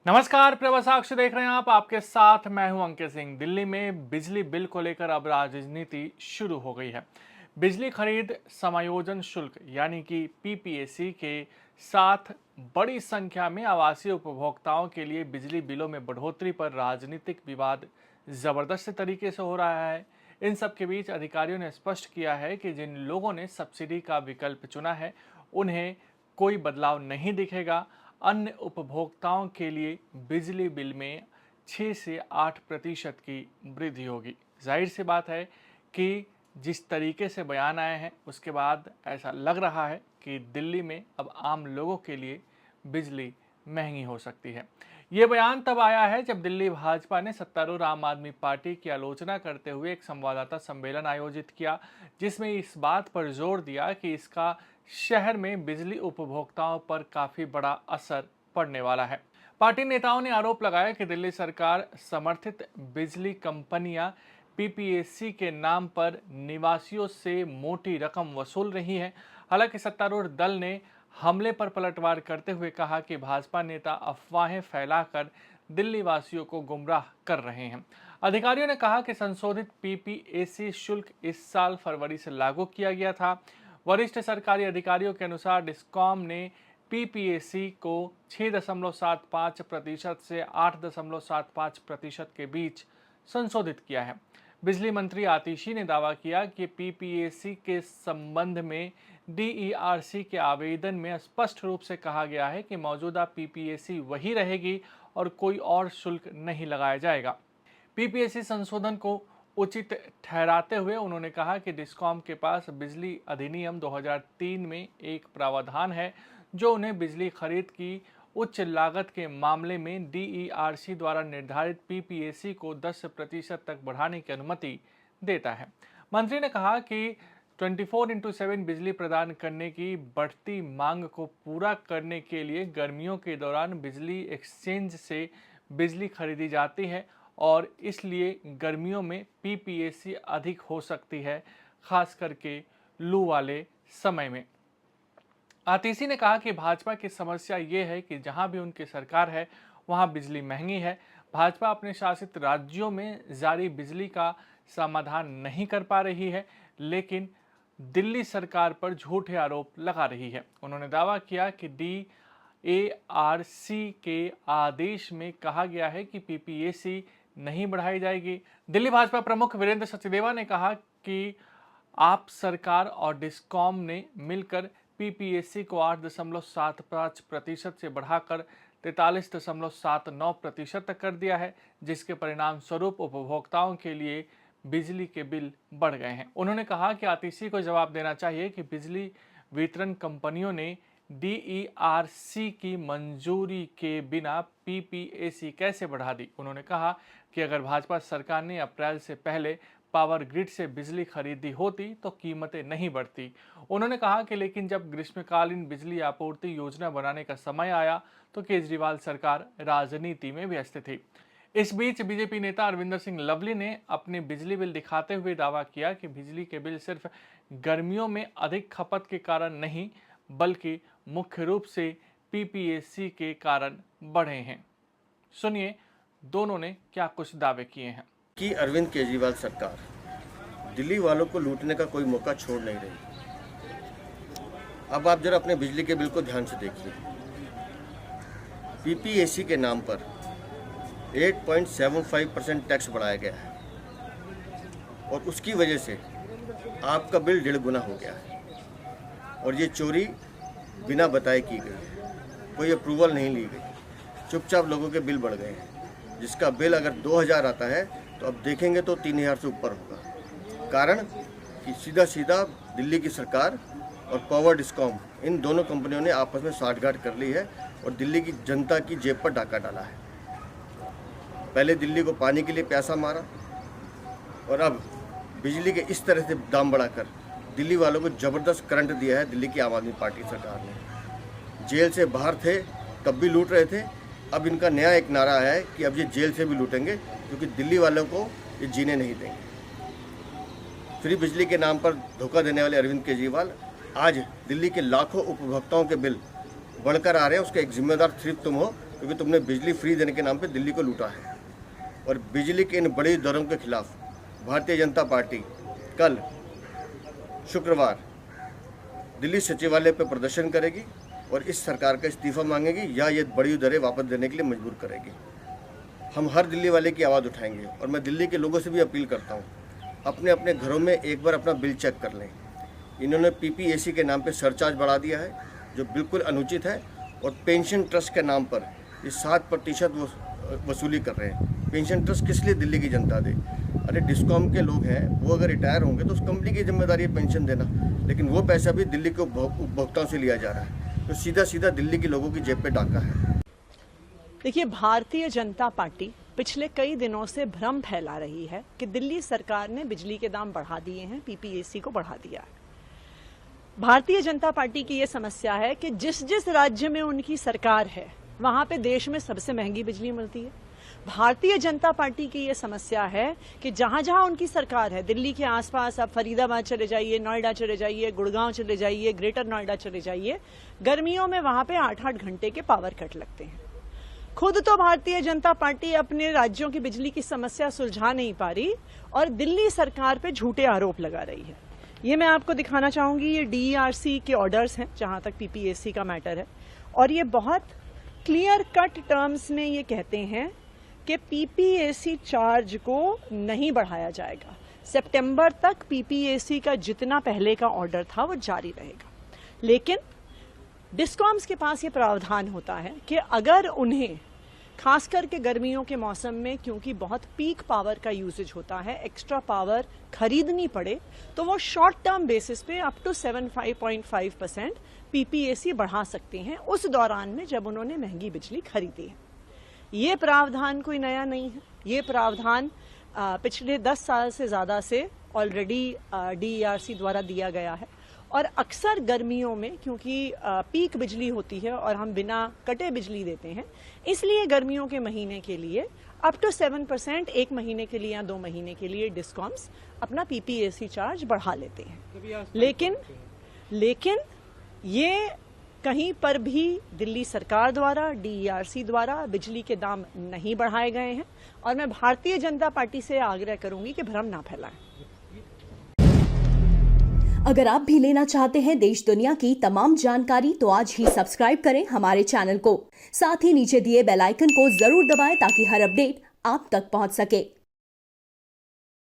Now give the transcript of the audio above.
नमस्कार, प्रवासाक्ष देख रहे हैं आप। आपके साथ मैं हूं अंकित सिंह। दिल्ली में बिजली बिल को लेकर अब राजनीति शुरू हो गई है। बिजली खरीद समायोजन शुल्क यानी कि पीपीएसी के साथ बड़ी संख्या में आवासीय उपभोक्ताओं के लिए बिजली बिलों में बढ़ोतरी पर राजनीतिक विवाद जबरदस्त तरीके से हो रहा है। इन सब के बीच अधिकारियों ने स्पष्ट किया है कि जिन लोगों ने सब्सिडी का विकल्प चुना है उन्हें कोई बदलाव नहीं दिखेगा। अन्य उपभोक्ताओं के लिए बिजली बिल में 6 से 8% की वृद्धि होगी। जाहिर सी बात है कि जिस तरीके से बयान आए हैं उसके बाद ऐसा लग रहा है कि दिल्ली में अब आम लोगों के लिए बिजली महंगी हो सकती है। ये बयान तब आया है जब दिल्ली भाजपा ने सत्तारूढ़ आम आदमी पार्टी की आलोचना करते हुए एक संवाददाता सम्मेलन आयोजित किया, जिसमें इस बात पर जोर दिया कि इसका शहर में बिजली उपभोक्ताओं पर काफी बड़ा असर पड़ने वाला है। पार्टी नेताओं ने आरोप लगाया कि दिल्ली सरकार समर्थित बिजली कंपनियां पीपीएसी के नाम पर निवासियों से मोटी रकम वसूल रही है। हालांकि सत्तारूढ़ दल ने हमले पर पलटवार करते हुए कहा कि भाजपा नेता अफवाहें फैलाकर दिल्ली वासियों को गुमराह कर रहे हैं। अधिकारियों ने कहा कि संशोधित पीपीएसी शुल्क इस साल फरवरी से लागू किया गया था। वरिष्ठ सरकारी अधिकारियों के अनुसार डिस्कॉम ने पीपीएसी को 6.75% से 8.75% के बीच संशोधित किया है। बिजली मंत्री आतिशी ने दावा किया कि पीपीएसी के संबंध में डीईआरसी के आवेदन में स्पष्ट रूप से कहा गया है कि मौजूदा पीपीएसी वही रहेगी और कोई और शुल्क नहीं लगाया जाएगा। पीपीएसी संशोधन को उचित ठहराते हुए उन्होंने कहा कि डिस्कॉम के पास बिजली अधिनियम 2003 में एक प्रावधान है जो उन्हें बिजली खरीद की उच्च लागत के मामले में डीईआरसी द्वारा निर्धारित पीपीएसी को 10% तक बढ़ाने की अनुमति देता है। मंत्री ने कहा कि 24x7 बिजली प्रदान करने की बढ़ती मांग को पूरा करने के लिए गर्मियों के दौरान बिजली एक्सचेंज से बिजली खरीदी जाती है और इसलिए गर्मियों में पीपीएसी अधिक हो सकती है, खास करके लू वाले समय में। आतिशी ने कहा कि भाजपा की समस्या ये है कि जहां भी उनकी सरकार है वहां बिजली महंगी है। भाजपा अपने शासित राज्यों में जारी बिजली का समाधान नहीं कर पा रही है, लेकिन दिल्ली सरकार पर झूठे आरोप लगा रही है। उन्होंने दावा किया कि डीएआरसी के आदेश में कहा गया है कि पीपीएसी नहीं बढ़ाई जाएगी। दिल्ली भाजपा प्रमुख वीरेंद्र सचदेवा ने कहा कि आप सरकार और डिस्कॉम ने मिलकर पीपीएसी को 8.75% से बढ़ाकर 43.79% तक कर दिया है, जिसके परिणाम स्वरूप उपभोक्ताओं के लिए बिजली के बिल बढ़ गए हैं। उन्होंने कहा कि आतिशी को जवाब देना चाहिए कि बिजली वितरण कंपनियों ने डीईआरसी की मंजूरी के बिना पीपीएसी कैसे बढ़ा दी। उन्होंने कहा कि अगर भाजपा सरकार ने अप्रैल से पहले पावर ग्रिड से बिजली खरीदी होती तो कीमतें नहीं बढ़ती। उन्होंने कहा कि लेकिन जब ग्रीष्मकालीन बिजली आपूर्ति योजना बनाने का समय आया तो केजरीवाल सरकार राजनीति में व्यस्त थी। इस बीच बीजेपी नेता अरविंदर सिंह लवली ने अपने बिजली बिल दिखाते हुए दावा किया कि बिजली के बिल सिर्फ गर्मियों में अधिक खपत के कारण नहीं बल्कि मुख्य रूप से पीपीएसी के कारण बढ़े हैं। सुनिए दोनों ने क्या कुछ दावे किए हैं। कि अरविंद केजरीवाल सरकार दिल्ली वालों को लूटने का कोई मौका छोड़ नहीं रही। अब आप जरा अपने बिजली के बिल को ध्यान से देखिए। पीपीएसी के नाम पर 8.75% टैक्स बढ़ाया गया है और उसकी वजह से आपका बिल 1.5 गुना हो गया है। और ये चोरी बिना बताए की गई है, कोई अप्रूवल नहीं ली गई, चुपचाप लोगों के बिल बढ़ गए हैं। जिसका बिल अगर 2000 आता है तो अब देखेंगे तो 3000 से ऊपर होगा। कारण कि सीधा सीधा दिल्ली की सरकार और पावर डिस्कॉम इन दोनों कंपनियों ने आपस में साठगांठ कर ली है और दिल्ली की जनता की जेब पर डाका डाला है। पहले दिल्ली को पानी के लिए प्यासा मारा और अब बिजली के इस तरह से दाम बढ़ाकर दिल्ली वालों को ज़बरदस्त करंट दिया है। दिल्ली की आम आदमी पार्टी सरकार ने जेल से बाहर थे तब भी लूट रहे थे। अब इनका नया एक नारा है कि अब ये जेल से भी लूटेंगे, क्योंकि दिल्ली वालों को ये जीने नहीं देंगे। फ्री बिजली के नाम पर धोखा देने वाले अरविंद केजरीवाल आज दिल्ली के लाखों उपभोक्ताओं के बिल बढ़कर आ रहे हैं। उसका एक जिम्मेदार सिर्फ तुम हो क्योंकि तुमने बिजली फ्री देने के नाम पे दिल्ली को लूटा है। और बिजली के इन बड़ी दरों के खिलाफ भारतीय जनता पार्टी कल शुक्रवार दिल्ली सचिवालय पर प्रदर्शन करेगी और इस सरकार का इस्तीफा मांगेगी या ये बड़ी दरें वापस देने के लिए मजबूर करेगी। हम हर दिल्ली वाले की आवाज़ उठाएंगे और मैं दिल्ली के लोगों से भी अपील करता हूँ, अपने अपने घरों में एक बार अपना बिल चेक कर लें। इन्होंने पीपीएसी के नाम पे सरचार्ज बढ़ा दिया है जो बिल्कुल अनुचित है, और पेंशन ट्रस्ट के नाम पर ये 7% वसूली कर रहे हैं। पेंशन ट्रस्ट किस लिए दिल्ली की जनता दे? अरे डिस्कॉम के लोग हैं, वो अगर रिटायर होंगे तो उस कंपनी की जिम्मेदारी है पेंशन देना, लेकिन वो पैसा भी दिल्ली के उपभोक्ताओं से लिया जा रहा है, तो सीधा सीधा दिल्ली के लोगों की जेब पे डाका है। देखिए, भारतीय जनता पार्टी पिछले कई दिनों से भ्रम फैला रही है कि दिल्ली सरकार ने बिजली के दाम बढ़ा दिए हैं, पीपीएसी को बढ़ा दिया है। भारतीय जनता पार्टी की ये समस्या है कि जिस जिस राज्य में उनकी सरकार है वहां पे देश में सबसे महंगी बिजली मिलती है। भारतीय जनता पार्टी की ये समस्या है कि जहां जहां उनकी सरकार है, दिल्ली के आसपास आप फरीदाबाद चले जाइए, नोएडा चले जाइए, गुड़गांव चले जाइए, ग्रेटर नोएडा चले जाइए, गर्मियों में वहां पे 8-8 घंटे के पावर कट लगते हैं। खुद तो भारतीय जनता पार्टी अपने राज्यों की बिजली की समस्या सुलझा नहीं पा रही और दिल्ली सरकार पे झूठे आरोप लगा रही है। ये मैं आपको दिखाना चाहूंगी, ये डीईआरसी के ऑर्डर्स हैं जहां तक पीपीएसी का मैटर है, और ये बहुत क्लियर कट टर्म्स में ये कहते हैं कि पीपीएसी चार्ज को नहीं बढ़ाया जाएगा। सितंबर तक पीपीएसी का जितना पहले का ऑर्डर था वो जारी रहेगा, लेकिन डिस्कॉम्स के पास ये प्रावधान होता है कि अगर उन्हें खास करके गर्मियों के मौसम में, क्योंकि बहुत पीक पावर का यूजेज होता है, एक्स्ट्रा पावर खरीदनी पड़े तो वो शॉर्ट टर्म बेसिस पे अप टू 75.5% पीपीएसी बढ़ा सकते हैं उस दौरान में जब उन्होंने महंगी बिजली खरीदी है। ये प्रावधान कोई नया नहीं है, ये प्रावधान पिछले 10 साल से ज़्यादा से ऑलरेडी डीईआरसी द्वारा दिया गया है। और अक्सर गर्मियों में क्योंकि पीक बिजली होती है और हम बिना कटे बिजली देते हैं, इसलिए गर्मियों के महीने के लिए अप टू 7% 1 महीने के लिए या 2 महीने के लिए डिस्कॉम्स अपना पीपीएसी चार्ज बढ़ा लेते हैं। लेकिन ये कहीं पर भी दिल्ली सरकार द्वारा, डीईआरसी द्वारा बिजली के दाम नहीं बढ़ाए गए हैं, और मैं भारतीय जनता पार्टी से आग्रह करूंगी कि भ्रम ना फैलाएं। अगर आप भी लेना चाहते हैं देश दुनिया की तमाम जानकारी तो आज ही सब्सक्राइब करें हमारे चैनल को। साथ ही नीचे दिए बेल आइकन को जरूर दबाएं ताकि हर अपडेट आप तक पहुंच सके।